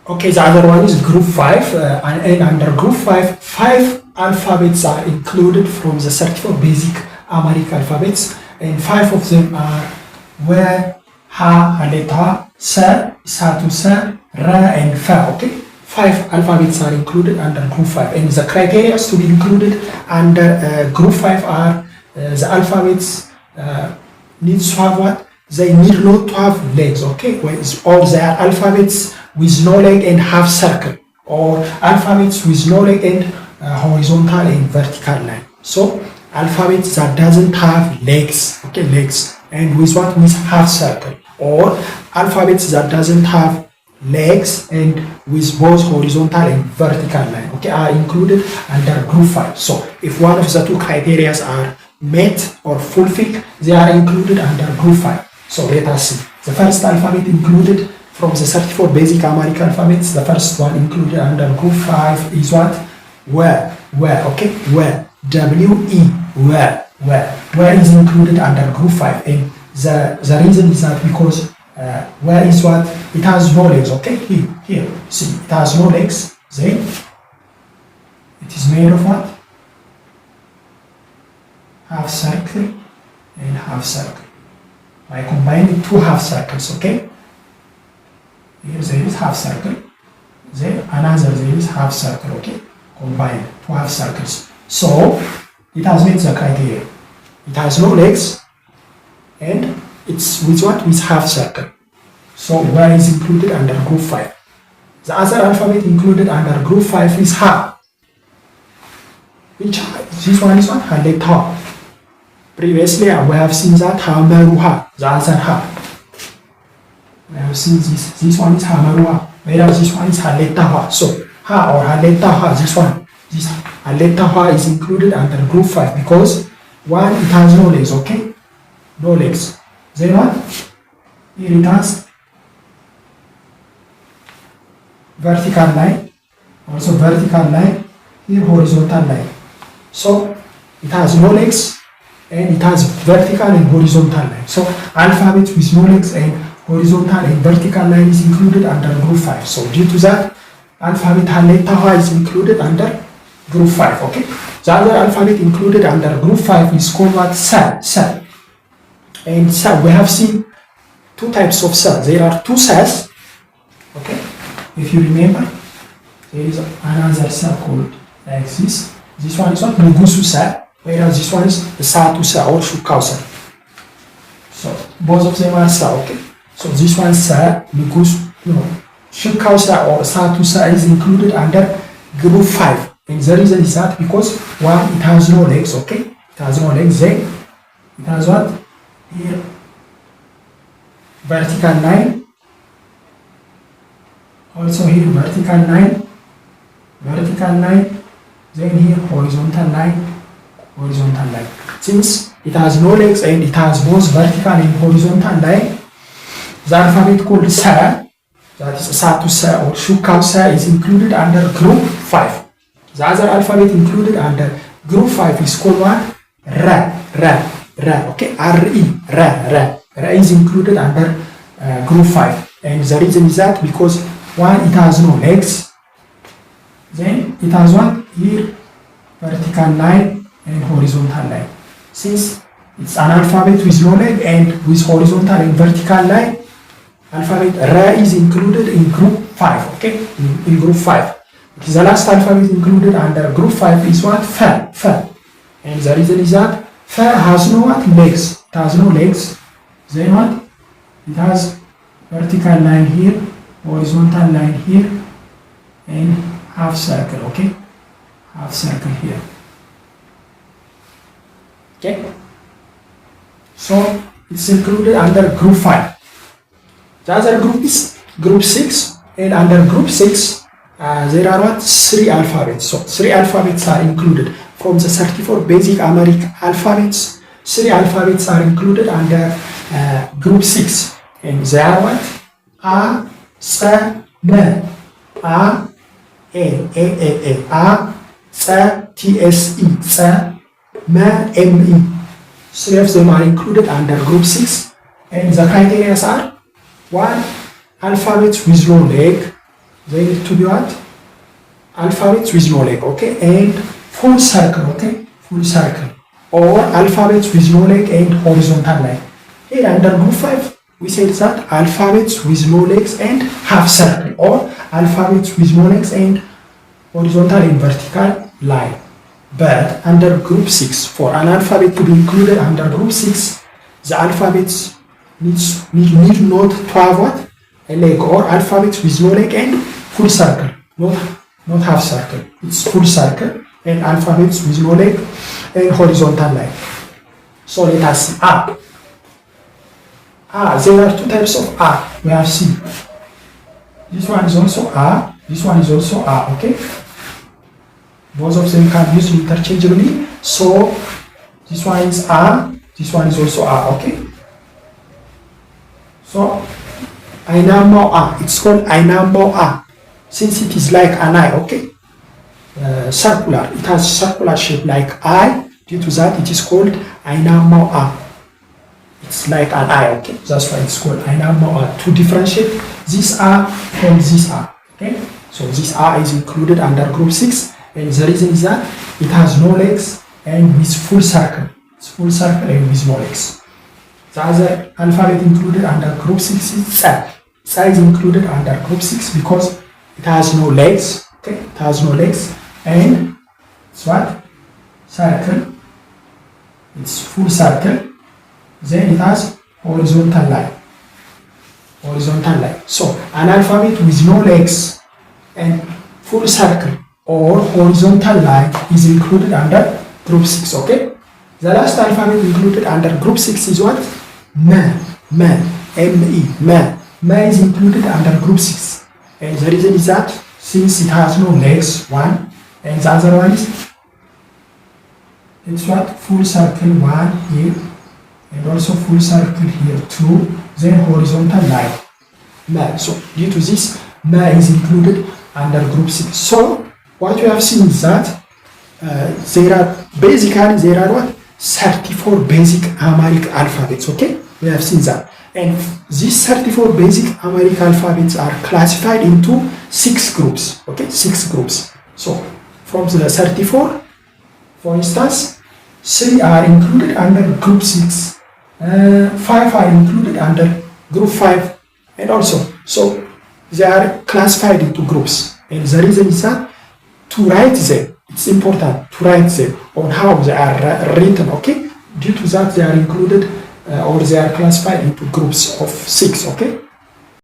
Okay, the other one is group 5, and under group 5, 5 alphabets are included from the 34 basic Amharic alphabets, and 5 of them are where, ha, haleta, sa, satu sa, ra, and fa. Okay, 5 alphabets are included under group 5, and the criteria to be included under group 5 are the alphabets needs to have what? They need not to have legs, okay? Or they are alphabets with no leg and half circle, or alphabets with no leg and horizontal and vertical line. So alphabets that doesn't have legs, okay, legs, and with what? With half circle, or alphabets that doesn't have legs and with both horizontal and vertical line, okay, are included under group 5. So if one of the two criteria are met or fulfilled, they are included under group 5. So let us see. The first alphabet included from the 34 basic Amharic alphabets, the first one included under group 5 is what? Where, okay? Where, W-E, where is included under group 5. And the reason is that because where is what? It has no legs, okay? Here, see, it has no legs. Then it is made of what? Half circle and half circle. By combining two half circles, okay? Here there is half circle, there another there is half circle, okay? Combine two half circles. So it has met the criteria. It has no legs and it's with what? With half circle. So where is included under group 5? The other alphabet included under group 5 is ha. Which this one is what? Haleta. Previously, we have seen that Hamaruha, the other ha. We have seen this one is Hamaruha, whereas this one is Haletaha. So, ha or Haletaha, this Haletaha is included under group 5 because one, it has no legs, okay? No legs. Then what? Here it has vertical line, also vertical line, here horizontal line. So, it has no legs and it has vertical and horizontal line. So alphabet with no legs and horizontal and vertical line is included under group 5. So due to that, alphabet Haletaha is included under group 5, okay? The other alphabet included under group 5 is called what? Sa. And sa, we have seen two types of sa. There are two sas, okay? If you remember, there is another sa called like this. This one is what? Nugusu sa. Whereas this one is the satu sa or shukau sa. So both of them are sa, okay? So this one sa, shukau sa or satu sa is included under group 5. And the reason is that because one, it has no legs, okay? It has no legs. Then it has what? Here vertical line. Also here vertical line. Then here horizontal line. Since it has no legs and it has both vertical and horizontal line, the alphabet called sa, that is satu sa or shukau sa, is included under group 5. The other alphabet included under group 5 is called what? Ra, okay? R-E, ra is included under group 5. And the reason is that because one, it has no legs, then it has what? Here vertical line and horizontal line. Since it's an alphabet with no leg and with horizontal and vertical line, alphabet Ra is included in group 5, okay? In group 5. The last alphabet included under group 5 is what? Fa. And the reason is that Fa has no what? Legs. It has no legs. Then what? It has vertical line here, horizontal line here, and half circle, okay? Half circle here. Okay, so it's included under group 5. The other group is group 6, and under group 6 there are what? 3 alphabets. So 3 alphabets are included from the 34 basic Amharic alphabets. 3 alphabets are included under group 6, and they are what? A, sa, me. A, sa, tse, sa, ma, me. 3 of them are included under group 6, and the criteria are 1. Alphabets with no leg, they need to be what? Alphabets with no leg, okay? And full circle, okay? Full circle. Or alphabets with no leg and horizontal line. Here under group 5, we said that alphabets with no legs and half circle, or alphabets with no legs and horizontal and vertical line. But under group 6, for an alphabet to be included under group 6, the alphabets need not to have what? A leg, or alphabets with no leg and full circle, not half circle. It's full circle and alphabets with no leg and horizontal line. So let us see A. There are two types of A. We have seen. This one is also A. This one is also A. Okay. Both of them can be used interchangeably. So this one is A. This one is also A. Okay. So Ainamo A. It's called Ainamo A. Since it is like an eye, okay? Circular. It has circular shape like eye. Due to that, it is called Ainamo A. It's like an eye, okay? That's why it's called Ainamo A. To differentiate this A from this A, okay? So this A is included under group 6, and the reason is that it has no legs and with full circle. It's full circle and with no legs. The other alphabet included under group 6 is Tsa. Tsa is included under group 6 because it has no legs, okay? It has no legs, and it's what? Circle. It's full circle. Then it has horizontal line. Horizontal line. So an alphabet with no legs and full circle or horizontal line is included under group 6, okay? The last alphabet included under group 6 is what? Ma. M-E. Ma is included under group 6. And the reason is that since it has no legs, 1, and the other one is, it's what? Full circle 1 here, and also full circle here 2, then horizontal line. Ma. So due to this, Ma is included under group 6. So what you have seen is that there are what? 34 basic Amharic alphabets, okay? We have seen that. And these 34 basic Amharic alphabets are classified into 6 groups, okay? 6 groups. So from the 34, for instance, 3 are included under group 6, 5 are included under group 5, and also, so they are classified into groups. And the reason is that to write them, it's important to write them on how they are written, okay? Due to that, they are included or they are classified into groups of 6, okay?